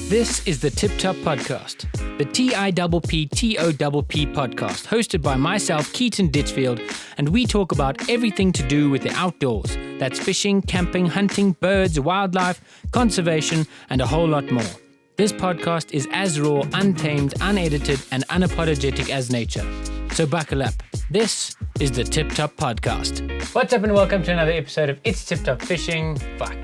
This is the TIpp Topp Podcast, the TIPP podcast, hosted by myself, Keaton Ditchfield, and we talk about everything to do with the outdoors. That's fishing, camping, hunting, birds, wildlife, conservation, and a whole lot more. This podcast is as raw, untamed, unedited, and unapologetic as nature. So buckle up. This is the TIpp Topp Podcast. What's up and welcome to another episode of It's TIpp Topp Fishing. Fuck.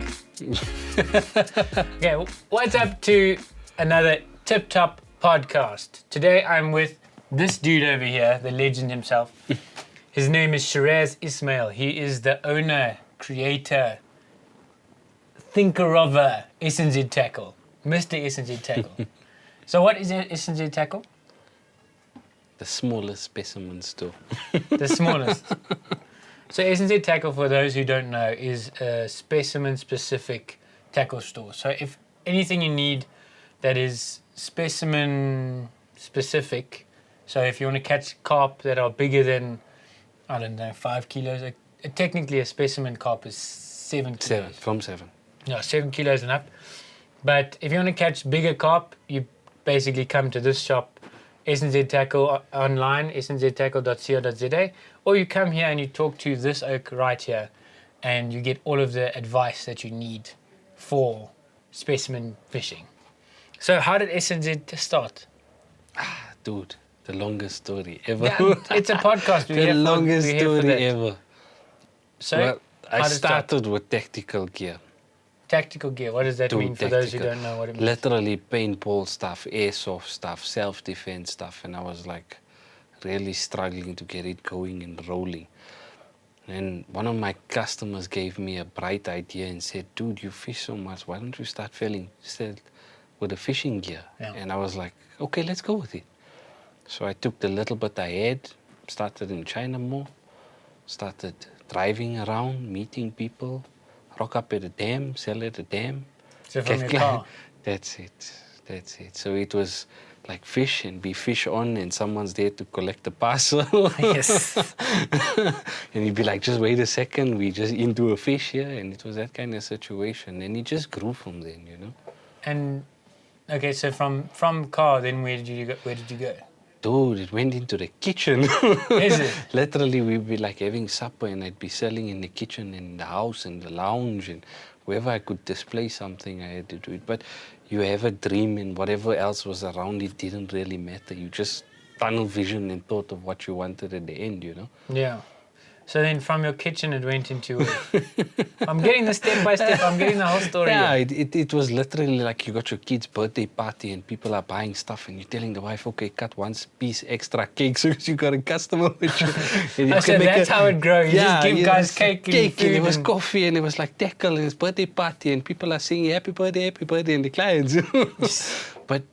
Okay, what's up to another TIpp Topp Podcast? Today I'm with this dude over here, the legend himself. His name is Shiraz Ismail. He is the owner, creator, thinker of SNZ Tackle. Mr. SNZ Tackle. So what is SNZ Tackle? The smallest specimen store. The smallest. So SNZ Tackle, for those who don't know, is a specimen-specific tackle store. So if anything you need that is specimen-specific, so if you want to catch carp that are bigger than, 5 kilos, technically a specimen carp is 7 kilos. From 7. No, 7 kilos and up. But if you want to catch bigger carp, you basically come to this shop, SNZ Tackle online, snztackle.co.za, or you come here and you talk to this oak right here, and you get all of the advice that you need for specimen fishing. So how did SNZ start? Dude, the longest story ever. Yeah, it's a podcast. The longest story ever. So well, I started with tactical gear. Tactical gear, what does that mean for those who don't know what it means? Literally paintball stuff, airsoft stuff, self-defense stuff, and I was like really struggling to get it going and rolling. And one of my customers gave me a bright idea and said, dude, you fish so much, why don't you start with the fishing gear? Yeah. And I was like, okay, let's go with it. So I took the little bit I had, started in China more, started driving around, meeting people, rock up at a dam, sell at a dam. So from your car? That's it. So it was like fish and be fish on, and someone's there to collect the parcel. Yes. And you'd be like, just wait a second, we just into a fish here. And it was that kind of situation. And it just grew from then, you know. And, okay, so from car, then where did you go? Dude, it went into the kitchen. Is it? Literally, we'd be like having supper and I'd be selling in the kitchen, in the house, in the lounge, and wherever I could display something, I had to do it. But you have a dream, and whatever else was around it didn't really matter. You just tunnel vision and thought of what you wanted at the end, you know? Yeah. So then from your kitchen it went into I'm getting the step by step, I'm getting the whole story. Yeah, it was literally like you got your kid's birthday party and people are buying stuff and you're telling the wife, okay, cut one piece extra cake so you got a customer with you. And so that's how it grows. You just give guys cake and food. And it was coffee and it was like tackle and it's birthday party and people are singing happy birthday and the clients. But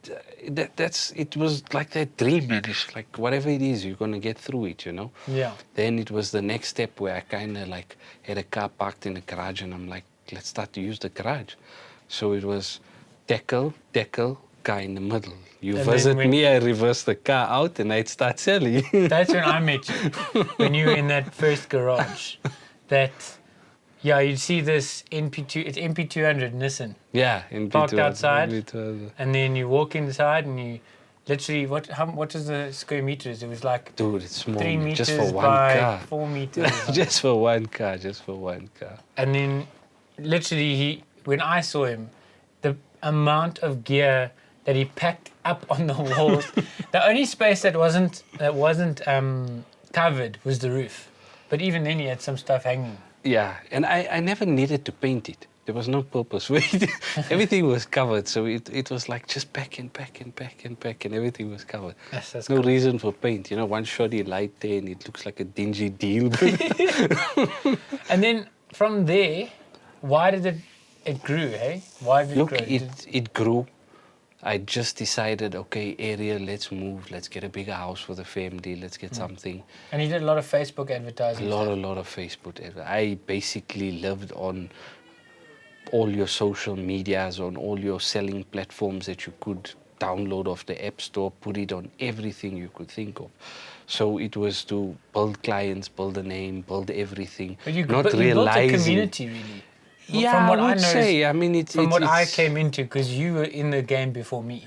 it was like that dream. It's like whatever it is, you're going to get through it, you know? Yeah. Then it was the next step where I kind of like had a car parked in the garage and I'm like, let's start to use the garage. So it was tackle, car in the middle. You And visit me, I reverse the car out and I'd start selling. That's when I met you, when you were in that first garage. Yeah, you'd see this it's MP200 Nissan. Yeah, MP200. Parked outside. MP200. And then you walk inside and you literally, what is the square meters? It was like, dude, it's small. 3 meters just for one by car. 4 meters. just for one car. And then literally when I saw him, the amount of gear that he packed up on the walls, the only space that wasn't covered was the roof. But even then he had some stuff hanging. Yeah, and I never needed to paint it. There was no purpose for it. Everything was covered, so it was like just pack and everything was covered. Yes, that's no cool. reason for paint. You know, one shoddy light there and it looks like a dingy deal. And then from there, why did it grew, hey? Why did it grow? It grew. I just decided, okay, area, let's move. Let's get a bigger house for the family. Let's get something. And you did a lot of Facebook advertising. A lot of Facebook. I basically lived on all your social medias, on all your selling platforms that you could download off the App Store, put it on everything you could think of. So it was to build clients, build a name, build everything. But you not built realizing, a community, really. from what I would know, say. I mean, from what I came into, because you were in the game before me.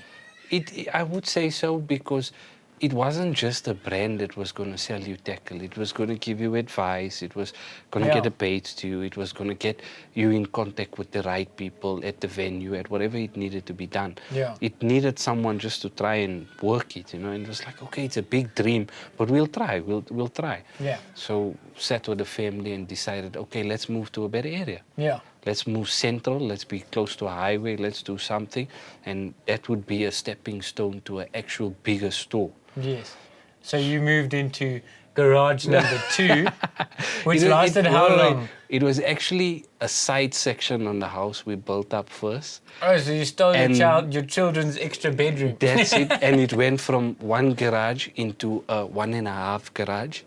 I would say so, because it wasn't just a brand that was going to sell you tackle. It was going to give you advice. It was going to get a page to you. It was going to get you in contact with the right people at the venue, at whatever it needed to be done. Yeah. It needed someone just to try and work it, and it was like, okay, it's a big dream, but we'll try. We'll try. Yeah. So sat with the family and decided, okay, let's move to a better area. Yeah. Let's move central, let's be close to a highway, let's do something. And that would be a stepping stone to an actual bigger store. Yes. So you moved into garage number 2, which lasted how long? It was actually a side section on the house we built up first. Oh, so you stole your children's extra bedroom. That's it. And it went from 1 garage into a 1.5 garage.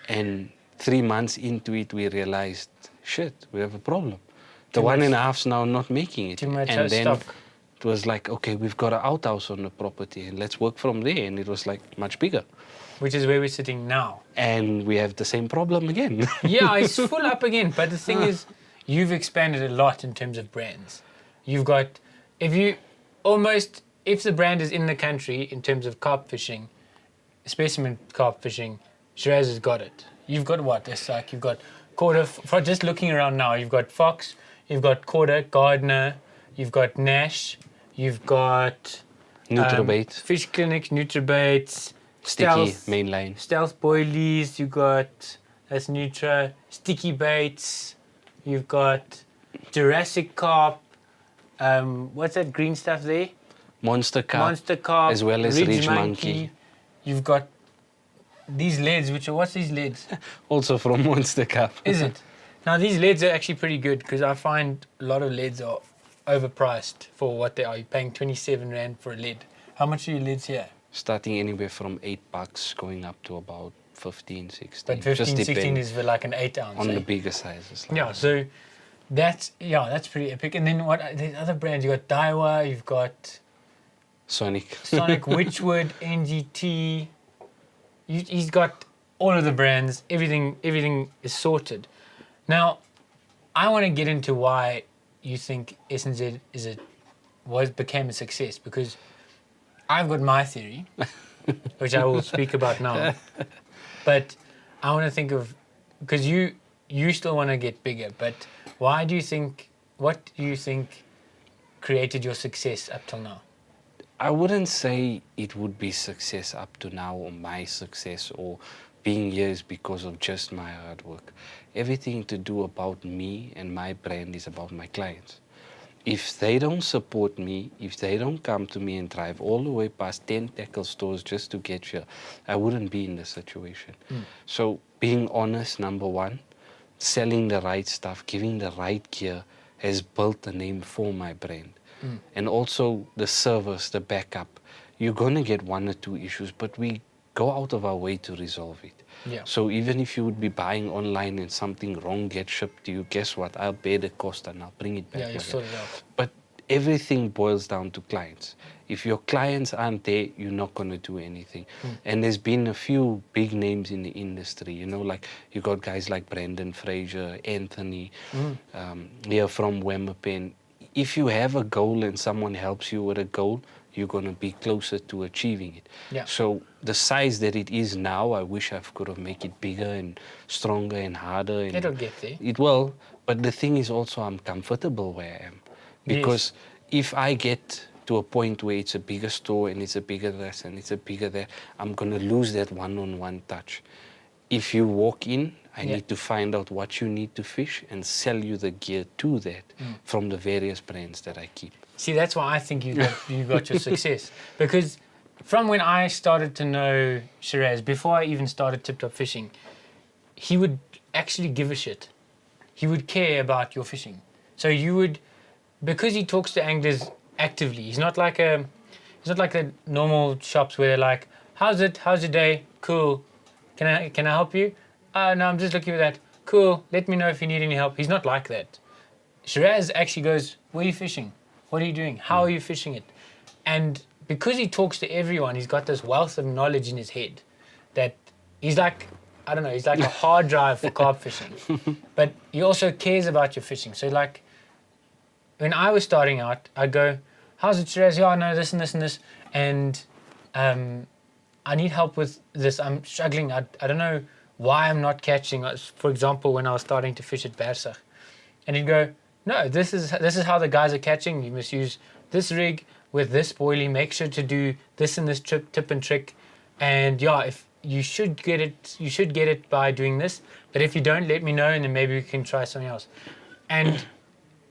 And 3 months into it, we realized, shit, we have a problem. The 1.5's now not making it. Too much and then stock. it was like, okay, we've got an outhouse on the property and let's work from there. And it was like much bigger. Which is where we're sitting now. And we have the same problem again. Yeah, it's full up again. But the thing is, you've expanded a lot in terms of brands. You've got, if the brand is in the country in terms of carp fishing, Specimen carp fishing, Shiraz has got it. You've got what? It's like you've got Quarter, for just looking around now, you've got Fox, you've got Quarter, Gardner, you've got Nash, you've got Nutribait. Fish Clinics, Nutribaits, Sticky, mainline. Stealth Boilies, you've got, that's Nutra, Sticky Baits, you've got Jurassic Carp, what's that green stuff there? Monster Carp, as well as Ridge Monkey. You've got these leads, what's these leads? Also from Monster Carp. Is it? Now these leads are actually pretty good, because I find a lot of leads are overpriced for what they are. You're paying 27 Rand for a lead. How much are your leads here? Starting anywhere from $8 going up to about 15, 16. But 15, 16 is for like an 8 ounce. On the bigger sizes. Like yeah, so that's pretty epic. And then what, the other brands, you've got Daiwa, you've got Sonic, Witchwood, NGT. He's got all of the brands. Everything is sorted. Now, I want to get into why you think SNZ became a success, because I've got my theory, which I will speak about now. But I want to think of, because you still want to get bigger, but what do you think created your success up till now? I wouldn't say it would be success up to now, or my success, or being here is because of just my hard work. Everything to do about me and my brand is about my clients. If they don't support me, if they don't come to me and drive all the way past 10 tackle stores just to get here, I wouldn't be in this situation. So being honest, number one, selling the right stuff, giving the right gear has built a name for my brand. And also the service, the backup. You're going to get 1 or 2 issues, but we go out of our way to resolve it. Yeah. So even if you would be buying online and something wrong gets shipped to you, guess what? I'll bear the cost and I'll bring it back. Yeah, you sort it out. But everything boils down to clients. If your clients aren't there, you're not going to do anything. And there's been a few big names in the industry, like you got guys like Brendan Fraser, Anthony, here from Wemapen. If you have a goal and someone helps you with a goal, you're going to be closer to achieving it. Yeah. So the size that it is now, I wish I could have made it bigger and stronger and harder. And it'll get there. It will. But the thing is also I'm comfortable where I am. Because if I get to a point where it's a bigger store and it's a bigger this and it's a bigger that, I'm going to lose that one-on-one touch. If you walk in, I need to find out what you need to fish and sell you the gear to that from the various brands that I keep. See, that's why I think you got your success. Because from when I started to know Shiraz, before I even started TIpp Topp Fishing, he would actually give a shit. He would care about your fishing. So you would, because he talks to anglers actively. He's not like the normal shops where they're like, "How's it? How's your day? Cool. Can I help you? No, I'm just looking for that. Cool. Let me know if you need any help." He's not like that. Shiraz actually goes, "Where are you fishing? What are you doing? How are you fishing it?" And because he talks to everyone, he's got this wealth of knowledge in his head that he's like, I don't know, he's like a hard drive for carp fishing. But he also cares about your fishing. So like when I was starting out, I'd go, how's it, Shiraz? Yeah, no, this and this and this. And I need help with this. I'm struggling. I don't know why I'm not catching. For example, when I was starting to fish at Bersach. And he'd go, no, this is how the guys are catching. You must use this rig with this spoilie. Make sure to do this and this tip and trick. And yeah, if you should get it by doing this. But if you don't, let me know, and then maybe we can try something else. And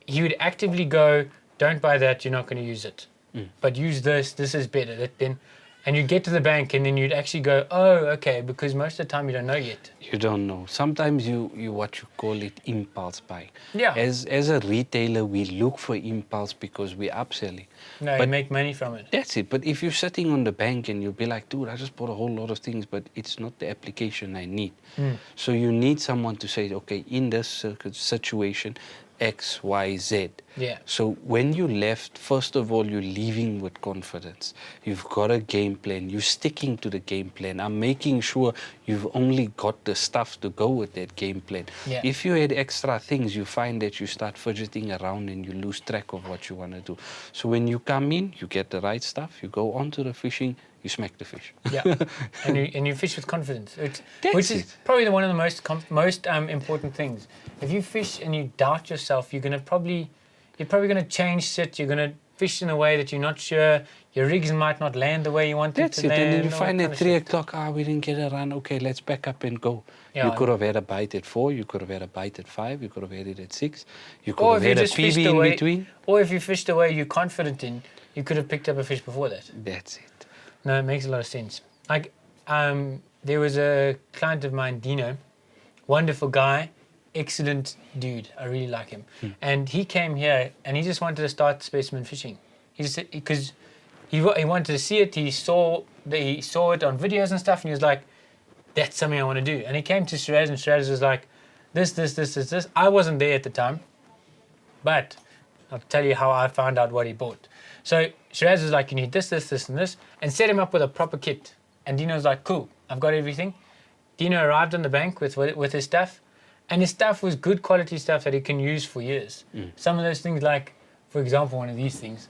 he would actively go, don't buy that, you're not going to use it. But use this is better. And you'd get to the bank, and then you'd actually go, oh, okay, because most of the time you don't know yet. You don't know. Sometimes you what you call it impulse buy. Yeah. As a retailer, we look for impulse because we're upselling. No, but you make money from it. That's it. But if you're sitting on the bank and you'll be like, dude, I just bought a whole lot of things, but it's not the application I need. So you need someone to say, okay, in this situation, X, Y, Z. Yeah. So when you left, first of all, you're leaving with confidence. You've got a game plan. You're sticking to the game plan. I'm making sure you've only got the stuff to go with that game plan. Yeah. If you had extra things, you find that you start fidgeting around and you lose track of what you want to do. So when you come in, you get the right stuff. You go onto the fishing. You smack the fish. Yeah, and you fish with confidence, which is probably one of the most important things. If you fish and you doubt yourself, you're probably going to change sit. You're going to fish in a way that you're not sure. Your rigs might not land the way you want them to land. And then you find at 3 o'clock, we didn't get a run. Okay, let's back up and go. Yeah, you could have had a bite at 4. You could have had a bite at 5. You could have had it at 6. You could have had a PB in between. Or if you fished the way you're confident in, you could have picked up a fish before that. That's it. No, it makes a lot of sense. Like, there was a client of mine, Dino, wonderful guy, excellent dude. I really like him. And he came here and he just wanted to start specimen fishing. Because he wanted to see it. He saw it on videos and stuff, and he was like, "That's something I want to do." And he came to Shiraz, and Shiraz was like, "This." I wasn't there at the time, but I'll tell you how I found out what he bought. So Shiraz was like, you need this, and this, and set him up with a proper kit. And Dino's like, cool, I've got everything. Dino arrived on the bank with his stuff, and his stuff was good quality stuff that he can use for years. Some of those things, like, for example, one of these things.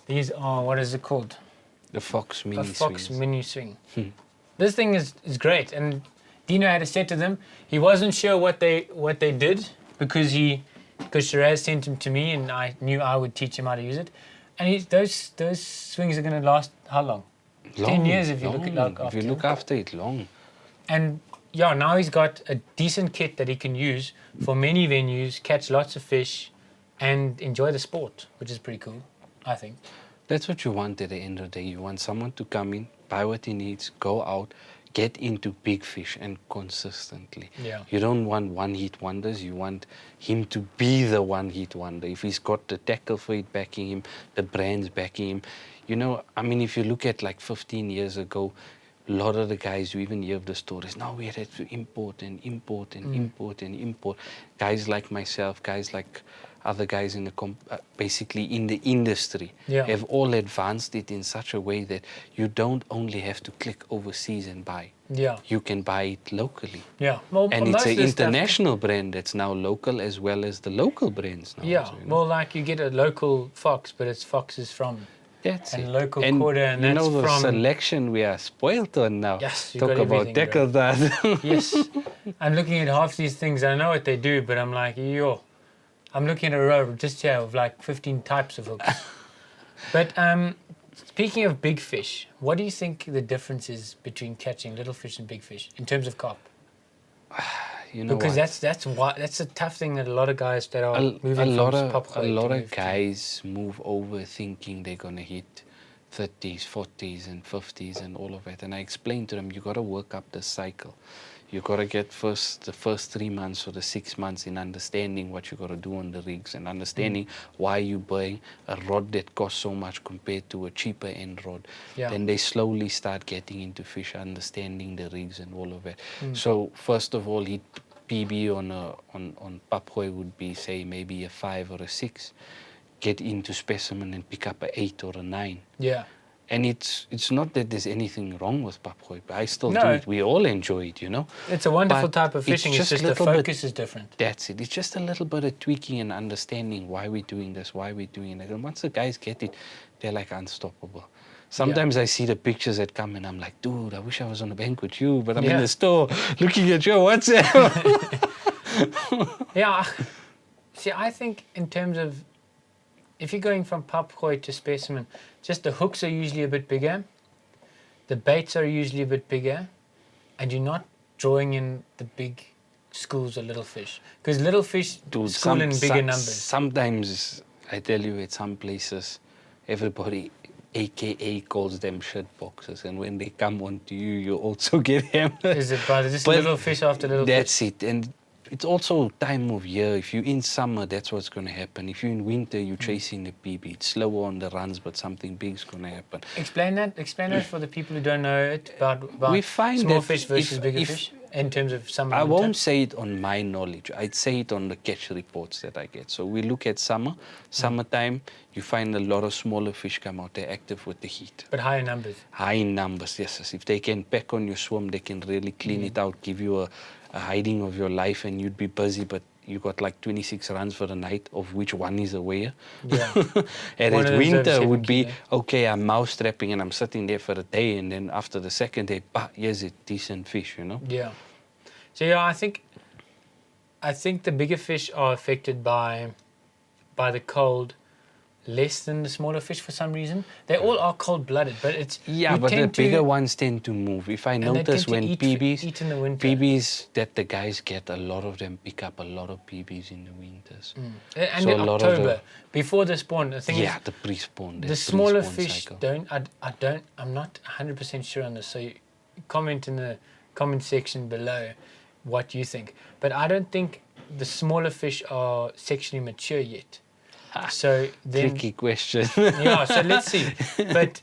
These are, what is it called? The Fox Mini Swing. Fox Mini Swing. This thing is great, and Dino had a set of them. He wasn't sure what they did because Shiraz sent them to me, and I knew I would teach him how to use it. And those swings are going to last how long? 10 years if you look after it. Long. And yeah, now he's got a decent kit that he can use for many venues, catch lots of fish, and enjoy the sport, which is pretty cool, I think. That's what you want at the end of the day. You want someone to come in, buy what he needs, go out, get into big fish, and consistently. Yeah. You don't want one-hit wonders. You want him to be the one-hit wonder. If he's got the tackle for it backing him, the brands backing him. You know, I mean, if you look at like 15 years ago, a lot of the guys, you even hear of the stories, now we had to import. Guys like myself, guys like other guys in the basically in the industry have all advanced it in such a way that you don't only have to click overseas and buy. Yeah. You can buy it locally. Yeah. Well, and it's an international brand that's now local as well as the local brands now. Yeah. So, you know. Well, like you get a local fox, but it's foxes from that's and it. local and quarter, and you that's know the from selection we are spoiled on now. Yes, you talk got about tackle that. Yes, I'm looking at half these things. I know what they do, but I'm like, I'm looking at a row just here of like 15 types of hooks. But speaking of big fish, what do you think the difference is between catching little fish and big fish in terms of carp? You know because what? that's a tough thing that a lot of guys that are moving a lot of guys move over thinking they're gonna hit 30s, 40s, and 50s and all of it. And I explained to them, you got to work up the cycle. You got to get the first 3 months or the 6 months in understanding what you got to do on the rigs and understanding why you buying a rod that costs so much compared to a cheaper end rod. Yeah. Then they slowly start getting into fish, understanding the rigs and all of it. So first of all, PB on Papgooi would be, say, maybe a 5 or a 6. Get into Specimen and pick up a 8 or a 9. Yeah. And it's not that there's anything wrong with papgooi. I still No. do it. We all enjoy it, you know. It's a wonderful But type of fishing. It's just the little bit- focus is different. That's it. It's just a little bit of tweaking and understanding why we're doing this, why we're doing it. And once the guys get it, they're like unstoppable. Sometimes I see the pictures that come and I'm like, dude, I wish I was on a bank with you, but I'm in the store looking at your WhatsApp. Yeah. See, I think in terms of, if you're going from papgooi to specimen, just the hooks are usually a bit bigger, the baits are usually a bit bigger, and you're not drawing in the big schools of little fish. Because little fish school in bigger numbers. Sometimes, I tell you, at some places, everybody, AKA, calls them shit boxes. And when they come onto you, you also get hammered. Is it by just But little fish after little fish? That's it. And it's also time of year. If you're in summer, that's what's going to happen. If you're in winter, you're chasing the PB. It's slower on the runs, but something big's going to happen. Explain that for the people who don't know it about We find small that fish versus if- bigger if- fish in terms of summer. I winter. won't say it on my knowledge. I'd say it on the catch reports that I get. So we look at summertime, you find a lot of smaller fish come out. They're active with the heat. But higher numbers. High in numbers, yes. If they can peck on your swim, they can really clean it out, give you a hiding of your life, and you'd be busy, but you got like 26 runs for the night, of which one is a weigher. Yeah. And One at of those over winter 7 would be, kilo. okay, I'm mouse trapping and I'm sitting there for a day, and then after the second day, here's a decent fish, you know? Yeah. So yeah, I think the bigger fish are affected by the cold less than the smaller fish for some reason. They all are cold-blooded, but it's Yeah, we but the tend to- bigger ones tend to move. If I and they notice tend to when eat in the winter. PBs that the guys get, a lot of them pick up a lot of PBs in the winters. And so in a lot of October, the- before the spawn, the thing is, The pre-spawn. the smaller pre-spawn fish cycle. I'm not 100% sure on this, so you comment in the comment section below what you think. But I don't think the smaller fish are sexually mature yet. So then, Tricky question. yeah, so let's see. But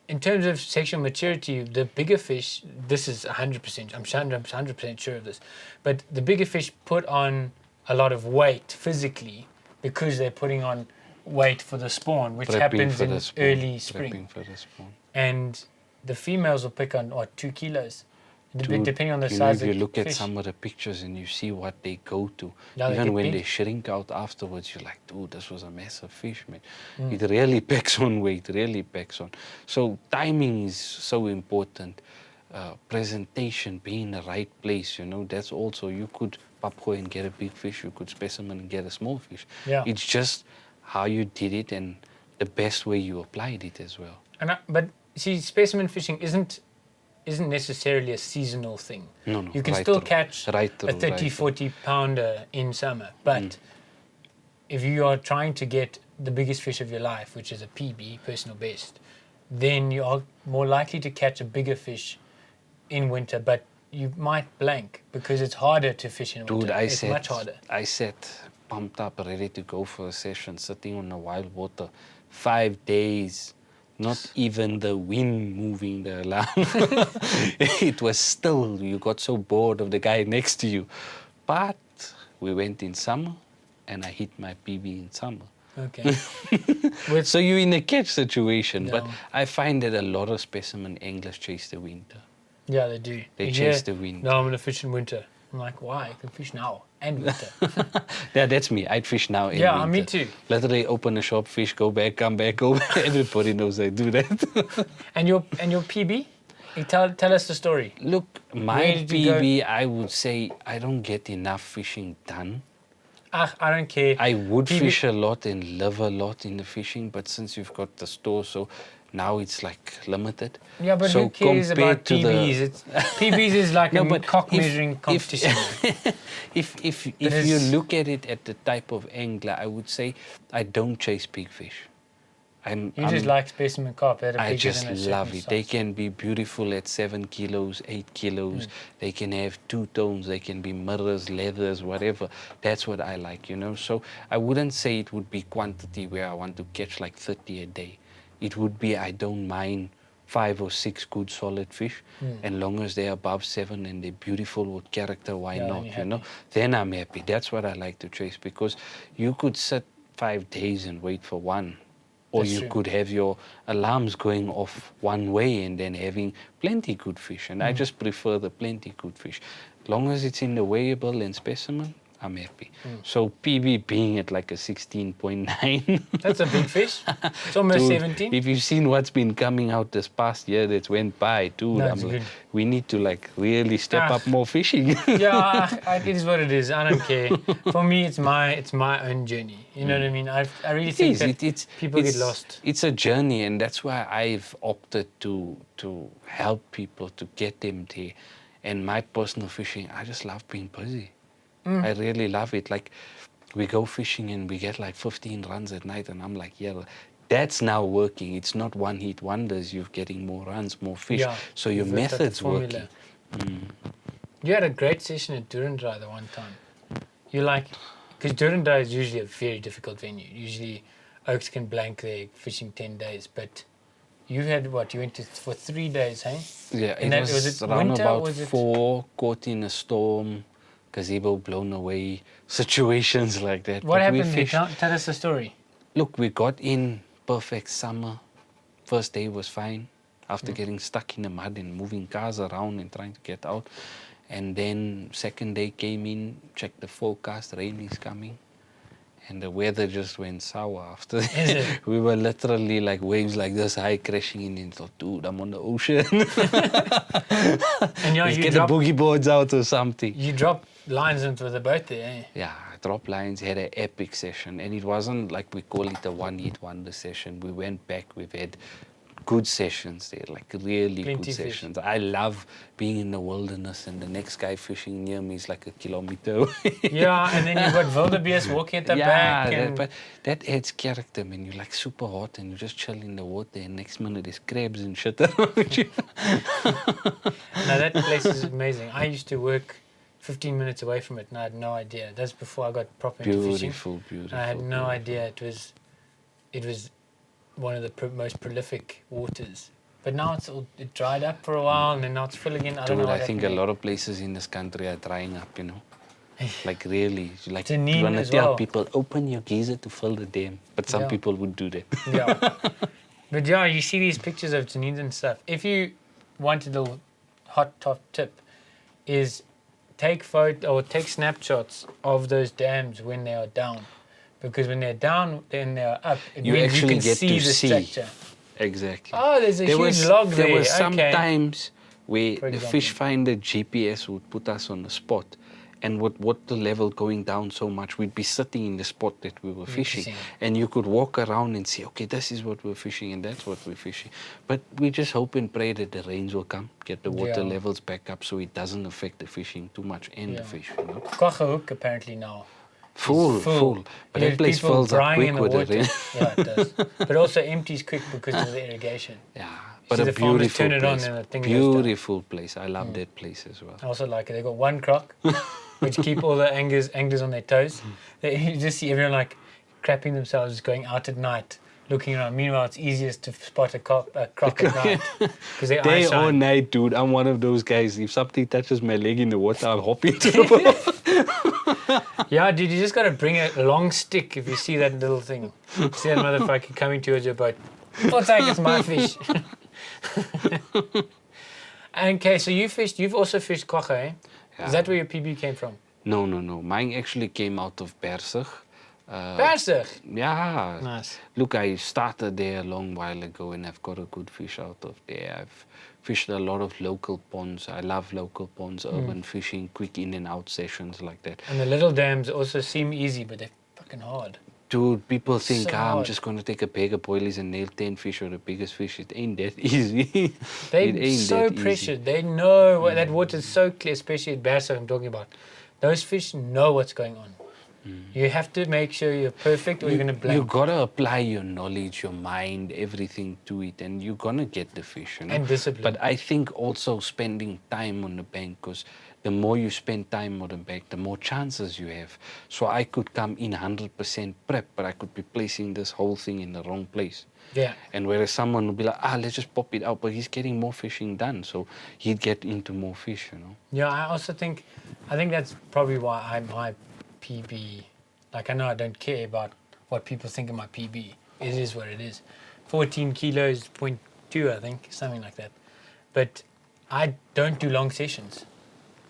in terms of sexual maturity, the bigger fish, this is 100%, I'm 100% sure of this, but the bigger fish put on a lot of weight physically because they're putting on weight for the spawn, which Prepping happens for in the spawn, early spring. prepping for the spawn. And the females will pick on, 2 kilos, Dude, depending on the you know, size if you of the look fish. at some of the pictures and you see what they go to, Yeah, they even get when big. they shrink out afterwards, you're like, dude, this was a massive fish, man. Mm. It really packs on weight, really packs on. So timing is so important. Presentation, being in the right place, you know, that's also, you could papgooi and get a big fish, you could specimen and get a small fish. Yeah. It's just how you did it and the best way you applied it as well. But see, specimen fishing isn't necessarily a seasonal thing. No, You can right still through, catch right a through, 30, right through. 40 pounder in summer. But if you are trying to get the biggest fish of your life, which is a PB, personal best, then you are more likely to catch a bigger fish in winter, but you might blank because it's harder to fish in winter. Dude, It's much harder. I sat pumped up, ready to go for a session, sitting on the wild water, 5 days, not even the wind moving the alarm. It was still, you got so bored of the guy next to you. But we went in summer, and I hit my PB in summer. Okay. So you're in a catch situation, but Yeah. I find that a lot of specimen anglers chase the winter. Yeah, they do. They You chase hear, the wind. No, I'm going to fish in winter. I'm like, why? I can fish now and winter. Yeah, that's me. I'd fish now in Yeah, winter. me too. Literally open a shop, fish, go back, come back, go back. Everybody knows I do that. And your PB? Tell us the story. Look, Where my did you go? PB, I would say I don't get enough fishing done. I don't care. I would PB fish a lot and live a lot in the fishing, but since you've got the store, so now it's like limited. Yeah, but so who cares about compared to PBs? the- PBs is like No, a but cock if- measuring competition. If you is- look at it at the type of angler, I would say I don't chase big fish. You just like specimen carp that are I bigger just than a certain love it. They size. can be beautiful at 7 kilos, 8 kilos. They can have two tones. They can be mirrors, leathers, whatever. That's what I like, you know. So I wouldn't say it would be quantity where I want to catch like 30 a day. It would be I don't mind 5 or 6 good solid fish, and long as they're above 7 and they're beautiful with character, why Yeah, then not? you're You know, then I'm happy. That's what I like to chase, because you could sit 5 days and wait for one. Or That's you true. could have your alarms going off one way and then having plenty good fish. And I just prefer the plenty good fish. Long as it's in the weighable and specimen, I'm happy. So PB being at like a 16.9. That's a big fish. It's almost Dude, 17. if you've seen what's been coming out this past year that went by, dude, No, I'm it's like, good. we need to like really step up more fishing. Yeah, it is what it is. I don't care. For me, it's my own journey. You know what I mean? I really think that people get lost. It's a journey, and that's why I've opted to help people to get them there. And my personal fishing, I just love being busy. I really love it. Like, we go fishing and we get like 15 runs at night, and I'm like, yeah, that's now working. It's not one hit wonders. You're getting more runs, more fish. Yeah, So your you've worked out the method's formula. working. You had a great session at Durandra the one time. You like, because Durandra is usually a very difficult venue. Usually Oaks can blank there fishing 10 days, but you had what? You went to for 3 days, hey? Yeah, And it was was it around winter, about was it- 4, caught in a storm, gazebo blown away, situations like that. What But we happened there? fished. Tell us the story. Look, we got in perfect summer. First day was fine after getting stuck in the mud and moving cars around and trying to get out. And then second day came in, checked the forecast, rain is coming. And the weather just went sour after that. Is it? We were literally like waves like this high crashing in and thought, dude, I'm on the ocean. And Let's get the boogie boards out or something. you dropped lines into the boat there, eh? Yeah, drop lines, had an epic session. And it wasn't like we call it a one-hit wonder session. We went back, we've had good sessions there, like really Plenty good fish. sessions. I love being in the wilderness and the next guy fishing near me is like a kilometer away. Yeah, and then you've got wildebeest walking at the back. And but that adds character, man. You're like super hot and you just chill in the water and next minute there's crabs and shit around you. no, that place is amazing. I used to work 15 minutes away from it and I had no idea. That's before I got proper into fishing. Beautiful. I had no idea it was one of the most prolific waters. But now it dried up for a while and then now it's full again. I don't know Dude, what I think a happened lot of places in this country are drying up, you know. Like really, like Dunedin you want to as tell well. people, open your geyser to fill the dam. But some Yeah. people would do that. there. Yeah. But yeah, you see these pictures of Dunedin and stuff. If you wanted a little hot top tip, is take snapshots of those dams when they are down. Because when they're down and they're up, it You means actually you can get see to the see. structure. Exactly. Oh, there's a huge log there. There were Okay. sometimes where For the example. fish finder GPS would put us on the spot. And with the level going down so much, we'd be sitting in the spot that we were fishing. Fishing. And you could walk around and see, okay, this is what we're fishing and that's what we're fishing. But we just hope and pray that the rains will come, get the water Yeah. levels back up so it doesn't affect the fishing too much and the Yeah. fish, you know. Kwaggahoek apparently now. Full. But There's that place people fills up drying quick in the with the water. rain. Yeah, it does. But also empties quick because of the irrigation. Yeah, See but a the farmers beautiful turn it on place. and the thing goes down. Beautiful place. I love that place as well. I also like it. They've got one croc, which keep all the anglers on their toes. You just see everyone like crapping themselves going out at night, looking around. Meanwhile, it's easiest to spot a croc at night because their Day eyes or shine. night, dude. I'm one of those guys. If something touches my leg in the water, I'll hop into the boat. Yeah, dude, you just got to bring a long stick if you see that little thing. See that motherfucker coming towards your boat. I'll take it's my fish. Okay, so you've also fished Kwagga, eh? Yeah. Is that where your PB came from? No. Mine actually came out of Bersig. Bersig? Yeah. Nice. Look, I started there a long while ago and I've got a good fish out of there. I've fished a lot of local ponds. I love local ponds, urban fishing, quick in and out sessions like that. And the little dams also seem easy, but they're fucking hard. Dude, people think, So I'm hard. just going to take a bag of boilies and nail 10 fish or the biggest fish. It ain't that easy. They're It ain't so that easy. pressured. They know that water's so clear, especially at Bersig I'm talking about. Those fish know what's going on. You have to make sure you're perfect or you're going to blank. You gotta apply your knowledge, your mind, everything to it, and you're gonna get the fish. You know? And discipline. But I think also spending time on the bank, because the more you spend time on the bank, the more chances you have. So I could come in 100% prep, but I could be placing this whole thing in the wrong place. Yeah. And whereas someone would be like, let's just pop it out, but he's getting more fishing done, so he'd get into more fish, you know. Yeah, I think that's probably why my PB, like I know I don't care about what people think of my PB, it is what it is. 14 kilos, 0.2, I think, something like that. But I don't do long sessions.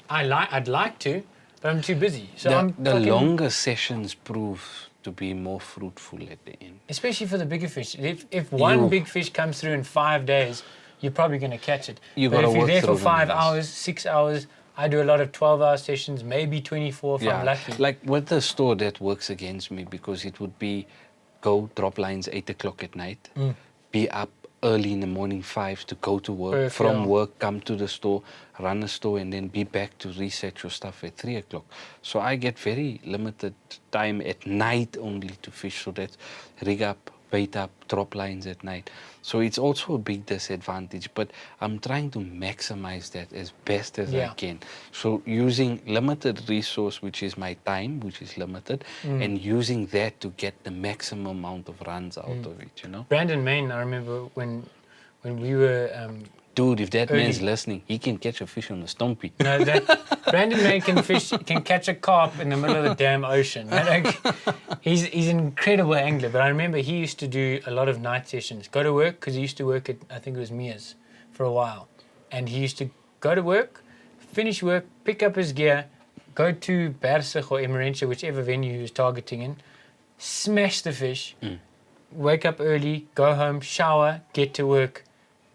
I'd like to, but I'm too busy. So the longer sessions prove to be more fruitful at the end. Especially for the bigger fish. If one big fish comes through in 5 days, you're probably going to catch it. But if you're there for 5 hours, 6 hours, I do a lot of 12-hour sessions, maybe 24 if I'm lucky. Like with the store, that works against me because it would be go drop lines 8 o'clock at night, be up early in the morning 5 to go to work, from work come to the store, run the store, and then be back to reset your stuff at 3 o'clock. So I get very limited time at night only to fish. So that's rig up, bait up, drop lines at night. So it's also a big disadvantage, but I'm trying to maximize that as best as I can. So using limited resource, which is my time, which is limited, and using that to get the maximum amount of runs out of it, you know. Brandon Main, I remember when we were... Dude, if that early. man's listening, he can catch a fish on the stompy. No, Brandon Main can catch a carp in the middle of the damn ocean. He's an incredible angler, but I remember he used to do a lot of night sessions. Go to work, because he used to work at, I think it was Mia's, for a while. And he used to go to work, finish work, pick up his gear, go to Bersig or Emerentia, whichever venue he was targeting in, smash the fish, wake up early, go home, shower, get to work.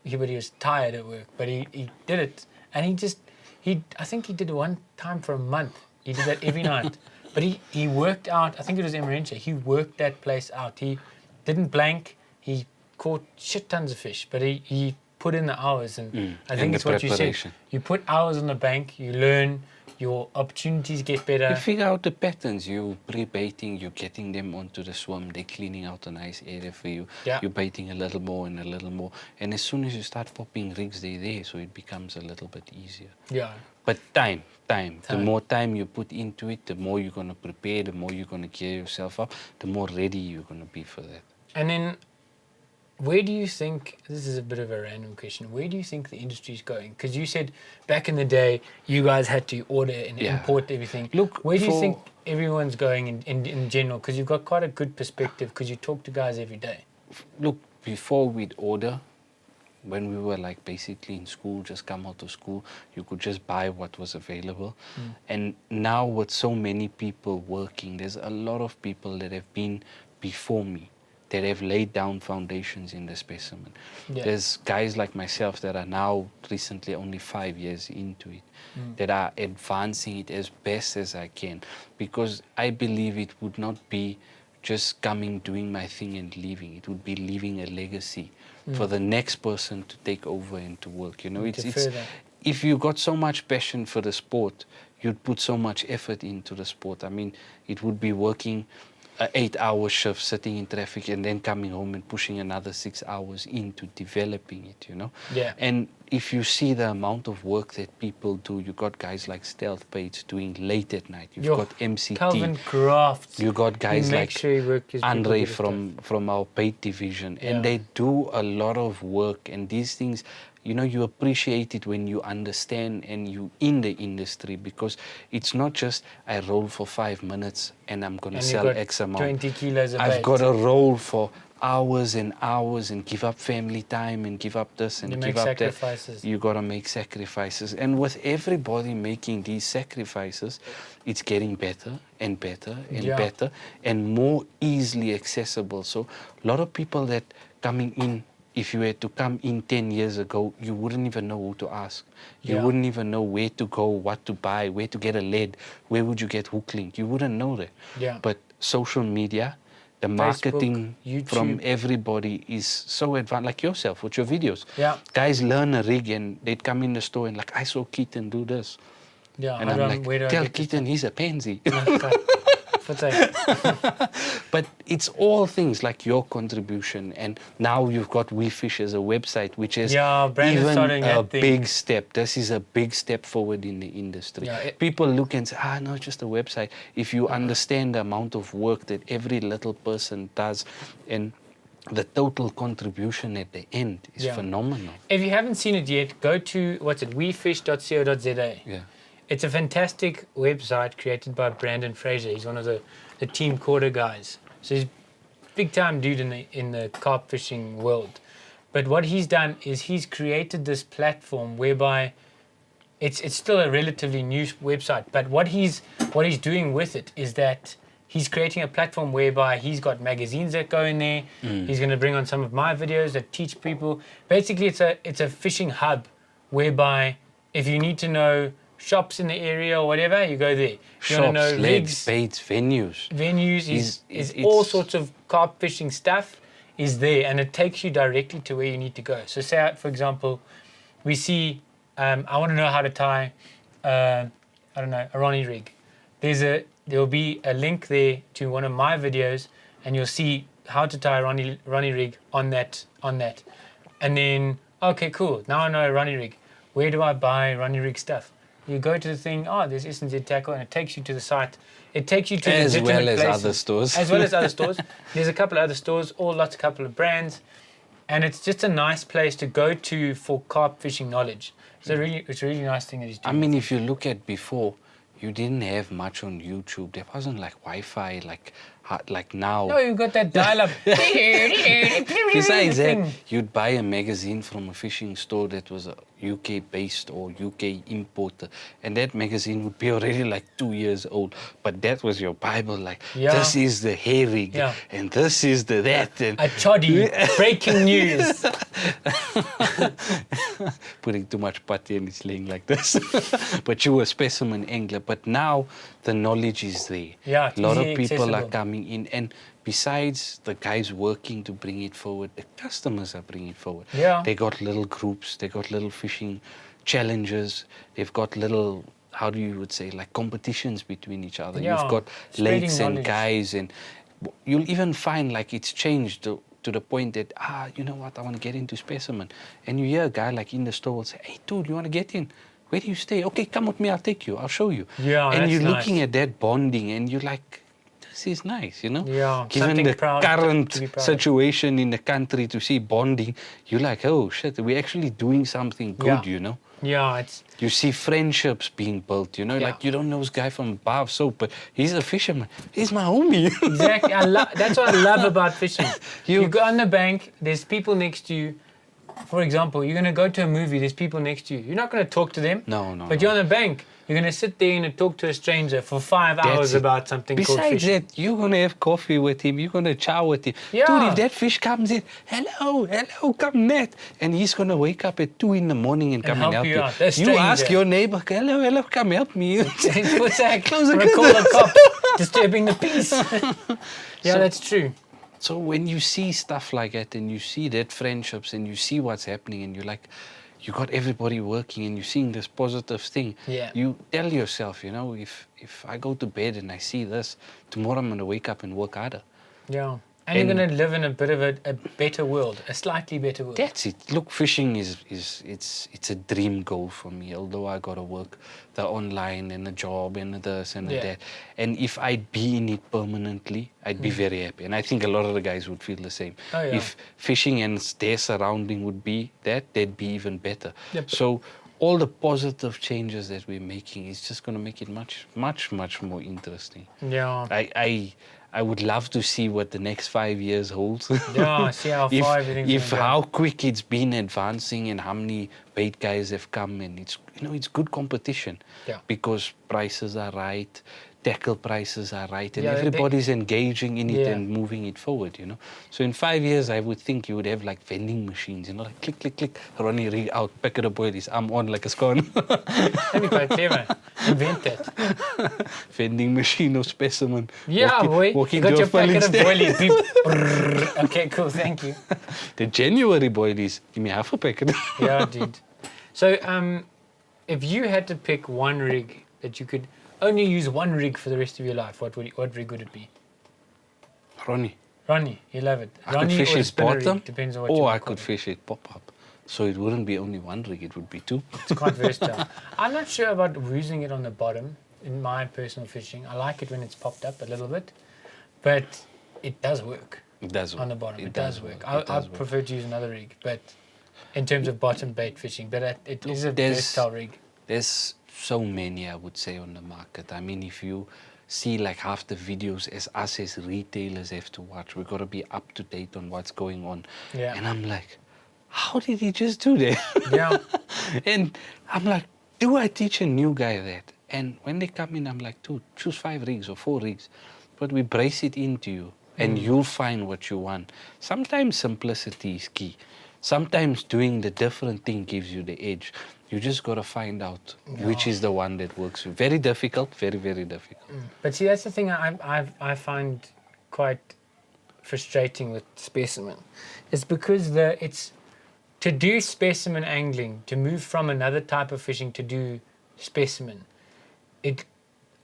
But he was tired at work, but he did it. And I think he did it one time for a month. He did that every night. But he worked out, I think it was Emerentia, he worked that place out. He didn't blank, he caught shit tons of fish, but he put in the hours. And I think it's what you said. You put hours on the bank, you learn, your opportunities get better. You figure out the patterns. You're pre-baiting, you're getting them onto the swim, they're cleaning out a nice area for you. Yeah. You're baiting a little more and a little more. And as soon as you start popping rigs, they're there, so it becomes a little bit easier. Yeah. But time. The more time you put into it, the more you're going to prepare, the more you're going to gear yourself up, the more ready you're going to be for that. And then, where do you think, this is a bit of a random question, where do you think the industry is going? Because you said back in the day, you guys had to order and import everything. Look, where do you think everyone's going in general? Because you've got quite a good perspective, because you talk to guys every day. Look, before we'd order, when we were like basically in school, just come out of school, you could just buy what was available. And now with so many people working, there's a lot of people that have been before me that have laid down foundations in the Specimen. Yeah. There's guys like myself that are now recently only 5 years into it, that are advancing it as best as I can, because I believe it would not be just coming, doing my thing and leaving. It would be leaving a legacy for the next person to take over and to work. You know, it's if you got so much passion for the sport, you'd put so much effort into the sport. I mean, it would be working an 8-hour shift, sitting in traffic, and then coming home and pushing another 6 hours into developing it, you know? Yeah. And if you see the amount of work that people do, you got guys like Stealth Baits doing late at night. You've got MCT. Calvin Crafts. You got guys like Andre from from our bait division, and they do a lot of work. And these things, you know, you appreciate it when you understand and you in the industry, because it's not just I roll for 5 minutes and I'm going to sell X amount. 20 kilos of I've bait. got to roll for hours and hours and give up family time and give up this and give up that. You got to make sacrifices. And with everybody making these sacrifices, it's getting better and better and better and more easily accessible. So a lot of people that coming in, if you were to come in 10 years ago, you wouldn't even know who to ask. You wouldn't even know where to go, what to buy, where to get a lead, where would you get hook link. You wouldn't know that. Yeah. But social media, the marketing Facebook, from everybody is so advanced, like yourself with your videos. Yeah. Guys learn a rig and they'd come in the store and like, I saw Keaton do this. Yeah, and I'm like, tell Keaton he's a pansy. But it's all things like your contribution, and now you've got We Fish as a website, which is even a big step. This is a big step forward in the industry. People look and say, no, it's just a website. If you understand the amount of work that every little person does, and the total contribution at the end is phenomenal. If you haven't seen it yet, go to, wefish.co.za. Yeah. It's a fantastic website created by Brandon Fraser. He's one of the Team Quarter guys. So big time dude in the carp fishing world. But what he's done is he's created this platform whereby it's still a relatively new website. But what he's doing with it is that he's creating a platform whereby he's got magazines that go in there. He's going to bring on some of my videos that teach people. Basically, it's a fishing hub whereby if you need to know shops in the area or whatever, you go there. You want to know rigs, baits, venues. Is all sorts of carp fishing stuff is there, and it takes you directly to where you need to go. So say, for example, we see, I want to know how to tie, a Ronnie rig. There'll be a link there to one of my videos, and you'll see how to tie a Ronnie rig on that. And then, okay, cool. Now I know a Ronnie rig. Where do I buy Ronnie rig stuff? You go to the thing, there's SNZ Tackle, and it takes you to the site. It takes you to as well as places, other stores. As well as other stores. There's a couple of other stores, a couple of brands, and it's just a nice place to go to for carp fishing knowledge. It's a really nice thing that he's doing. I mean, if you look at before, you didn't have much on YouTube. There wasn't like Wi-Fi like now. No, you got that dial-up. Besides that, you'd buy a magazine from a fishing store that was a UK-based or UK importer, and that magazine would be already like 2 years old. But that was your Bible, like, this is the hair rig, and this is the that. And a choddy, breaking news. Putting too much putty and it's laying like this. But you were a specimen angler. But now the knowledge is there. Yeah, a lot of people accessible. are coming in, and besides the guys working to bring it forward, the customers are bringing it forward. Yeah. They got little groups, they got little fishing challenges, they've got little, how do you would say, like competitions between each other. Yeah. You've got Spreading lakes knowledge. and guys, and you'll even find like it's changed to the point that, you know what, I want to get into Specimen. And you hear a guy like in the store will say, hey dude, you want to get in? Where do you stay? Okay, come with me, I'll take you, I'll show you. Yeah, and that's you're nice. looking at that bonding and you're like, this is nice, you know? Yeah, Given something the proud current to be proud of. situation in the country, to see bonding, you're like, oh shit, we're actually doing something good, you know? Yeah, You see friendships being built, you know? Like, you don't know this guy from Bar of Soap, but he's a fisherman. He's my homie. exactly. That's what I love about fishing. You go on the bank, there's people next to you. For example, you're going to go to a movie, there's people next to you. You're not going to talk to them. No. But you're on the bank. You're going to sit there and talk to a stranger for 5 hours about something called fishing. Besides that, you're going to have coffee with him. You're going to chow with him. Yeah. Dude, if that fish comes in, hello, come net. And he's going to wake up at 2 in the morning and come and help you. Out. You You ask your neighbor, hello, come help me. What's that? Close the Call curtain. a cop. Disturbing the peace. Yeah, that's true. So when you see stuff like that and you see that friendships and you see what's happening and you're like, you got everybody working and you're seeing this positive thing, you tell yourself, you know, if I go to bed and I see this, tomorrow I'm going to wake up and work harder. Yeah. And you're going to live in a bit of a better world, a slightly better world. That's it. Look, fishing it's a dream goal for me, although I got to work the online and the job and this and that. And if I'd be in it permanently, I'd be very happy. And I think a lot of the guys would feel the same. Oh, yeah. If fishing and their surrounding would be that, they'd be even better. Yep. So all the positive changes that we're making is just going to make it much, much, much more interesting. Yeah. I would love to see what the next 5 years holds. Yeah, see how far everything's If gonna go. how quick it's been advancing and how many bait guys have come, and it's good competition. Yeah. Because prices are right, tackle prices are right, and Yeah, everybody's engaging in it Yeah. and moving it forward, you know. So in 5 years, I would think you would have like vending machines, you know, like click, click, click, Ronnie rig out, packet of boilies, I'm on like a scone. That'd be quite clever. Invent that. Vending machine of Specimen. Yeah, boy. Walking You got to your a filling packet of stand. boilies. Beep. Brrr. Okay, cool. Thank you. The January boilies, give me half a packet. Yeah, dude. So, if you had to pick one rig that you could only use one rig for the rest of your life, what rig would it be? Ronnie. Ronnie, you love it. I Ronnie could fish or his spinner bottom, rig, depends on what you or want I to could call fish it pop-up. So it wouldn't be only one rig, it would be two. it. It's quite versatile. I'm not sure about using it on the bottom in my personal fishing. I like it when it's popped up a little bit, but it does work It does work. on the bottom. It does does work. It I does work. prefer to use another rig, but in terms of bottom bait fishing, but it is a There's- versatile rig. There's so many, I would say, on the market. I mean, if you see like half the videos as us as retailers have to watch. We've got to be up to date on what's going on. Yeah. And I'm like, how did he just do that? Yeah. And I'm like, do I teach a new guy that? And when they come in, I'm like, dude, choose 5 rigs or 4 rigs, but we brace it into you and you'll find what you want. Sometimes simplicity is key. Sometimes doing the different thing gives you the edge. You just got to find out which is the one that works for you. Very difficult, very, very difficult. But see, that's the thing I find quite frustrating with Specimen. It's because to do specimen angling, to move from another type of fishing to do specimen, it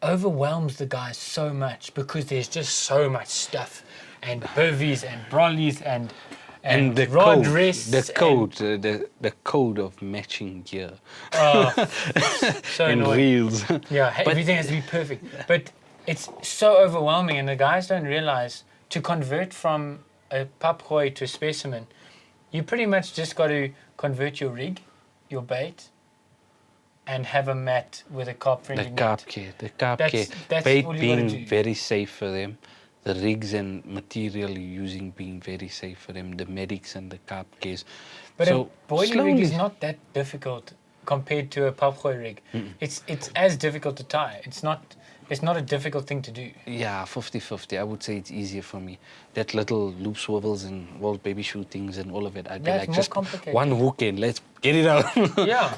overwhelms the guys so much because there's just so much stuff and bevies and brollies and the rod code, rests. the code of matching gear. Oh, so and annoying. reels. Yeah, everything has to be perfect. But it's so overwhelming, and the guys don't realize to convert from a papgooi to a specimen, you pretty much just got to convert your rig, your bait, and have a mat with a carp-friendly net. The carp care. That's Bait all you being gotta do. very safe for them. The rigs and material you're using being very safe for them. The medics and the carp cares. But so a boilie slowly, rig is not that difficult compared to a papgooi rig. It's as difficult to tie. It's not a difficult thing to do. Yeah, 50-50. I would say it's easier for me. That little loop swivels and world baby shootings and all of it. I'd be That's like, more just complicated. one hook and let's get it out. Yeah.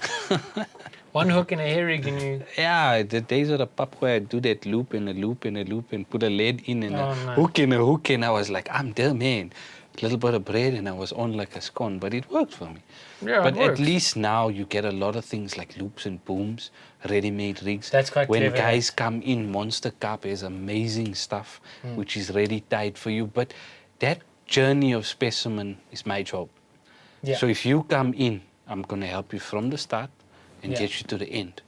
One hook and a hair rig and you... Yeah, the days of the papgooi, I'd do that loop and a loop and a loop and put a lead in and a no. hook and a hook, and I was like, I'm there, man. A little bit of bread and I was on like a scone, but it worked for me. Yeah, but it works. at least now you get a lot of things like loops and booms, ready-made rigs. That's quite When clever. guys come in, Monster Carp has amazing stuff, which is ready tied for you. But that journey of specimen is my job. Yeah. So if you come in, I'm going to help you from the start and Yeah. get you to the end.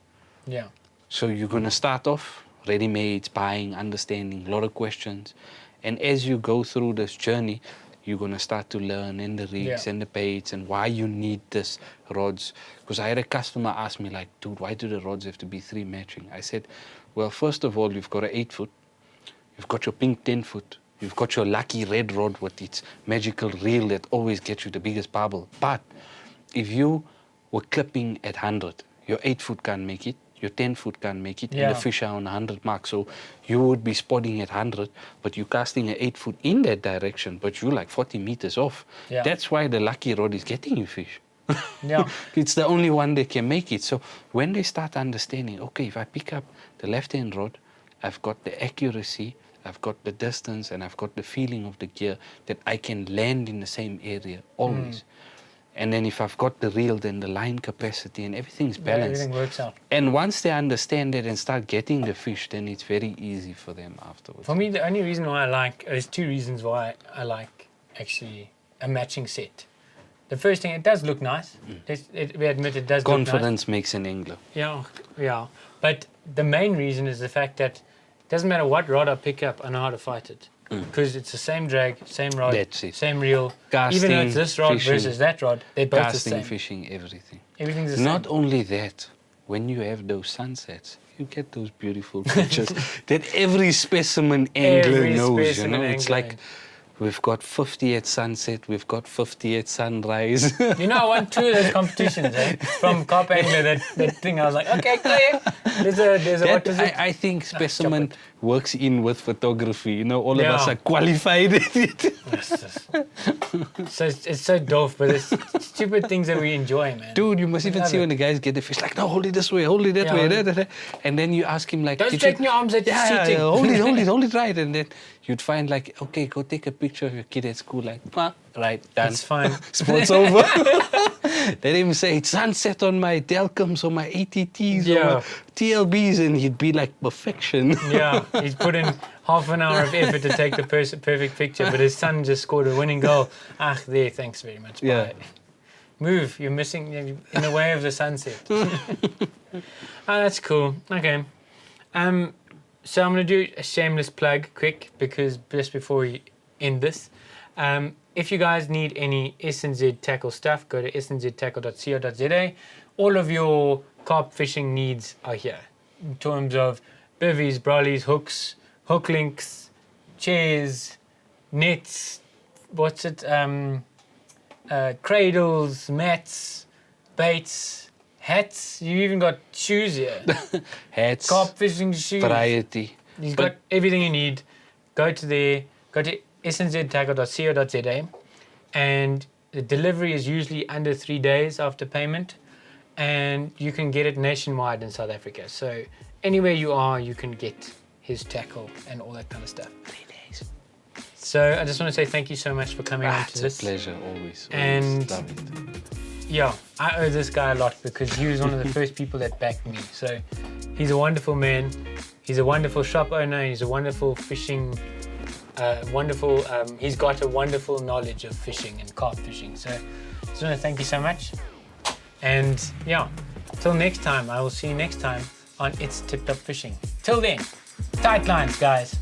Yeah. So you're going to start off ready-made, buying, understanding, a lot of questions. And as you go through this journey, you're going to start to learn in the rigs and the baits and why you need this rods. Because I had a customer ask me like, dude, why do the rods have to be 3 matching? I said, well, first of all, you've got an 8-foot. You've got your pink 10-foot. You've got your lucky red rod with its magical reel that always gets you the biggest bubble. But if you were clipping at 100, your 8-foot can't make it. Your 10-foot can't make it, and the fish are on 100 mark. So you would be spotting at 100, but you're casting an 8-foot in that direction, but you're like 40 meters off. Yeah. That's why the lucky rod is getting you fish. Yeah. It's the only one that can make it. So when they start understanding, okay, if I pick up the left-hand rod, I've got the accuracy, I've got the distance, and I've got the feeling of the gear that I can land in the same area always. And then if I've got the reel, then the line capacity and everything's balanced. Everything works out. And once they understand it and start getting the fish, then it's very easy for them afterwards. For me, the only reason why there's 2 reasons why I like actually a matching set. The first thing, it does look nice. We admit it does look nice. Confidence makes an angler. Yeah. But the main reason is the fact that it doesn't matter what rod I pick up, I know how to fight it. Because it's the same drag, same rod, That's it. same reel. Casting, even though it's this rod fishing, versus that rod, they're both the Casting, same. fishing, everything. Everything's the same. Not only that, when you have those sunsets, you get those beautiful pictures that every specimen angler Every knows. specimen It's angler. like we've got 50 at sunset, we've got 50 at sunrise. You know, I won 2 of those competitions, From Carp Angler, that thing. I was like, okay, clear. There's a what is it? I think specimen works in with photography. You know, all of us Yeah. are qualified at it. So it's so dope, but it's stupid things that we enjoy, man. Dude, you must We even love see it. when the guys get the fish, like, no, hold it this way, hold it that Yeah, way. hold Da, da, da. And then you ask him, like, Don't did straighten you... your arms at Yeah, shooting. hold it right. And then you'd find, like, okay, go take a picture of your kid at school, like, right, done. It's fine. Sport's over. Let him say, it's sunset on my Delcoms or my ATTs or my TLBs, and he'd be like, perfection. Yeah, he's put in half an hour of effort to take the perfect picture, but his son just scored a winning goal. There, thanks very much. Yeah. Bye. Move, you're missing, you're in the way of the sunset. That's cool. Okay. So I'm going to do a shameless plug quick, because just before we end this, if you guys need any SNZ Tackle stuff, go to snztackle.co.za. All of your carp fishing needs are here in terms of bivvies, brollies, hooks, hook links, chairs, nets, cradles, mats, baits, hats. You even got shoes here. Hats. Carp fishing shoes. Variety. You've got everything you need. Go to snztackle.co.za, and the delivery is usually under 3 days after payment, and you can get it nationwide in South Africa. So anywhere you are, you can get his tackle and all that kind of stuff. 3 days. So I just want to say thank you so much for coming on to this. It's a pleasure, always. And love it. yeah, I owe this guy a lot because he was one of the first people that backed me. So he's a wonderful man. He's a wonderful shop owner. He's a wonderful fishing, he's got a wonderful knowledge of fishing and carp fishing. So I just want to thank you so much. And yeah, till next time, I will see you next time on It's TIpp Topp Fishing. Till then, tight lines, guys.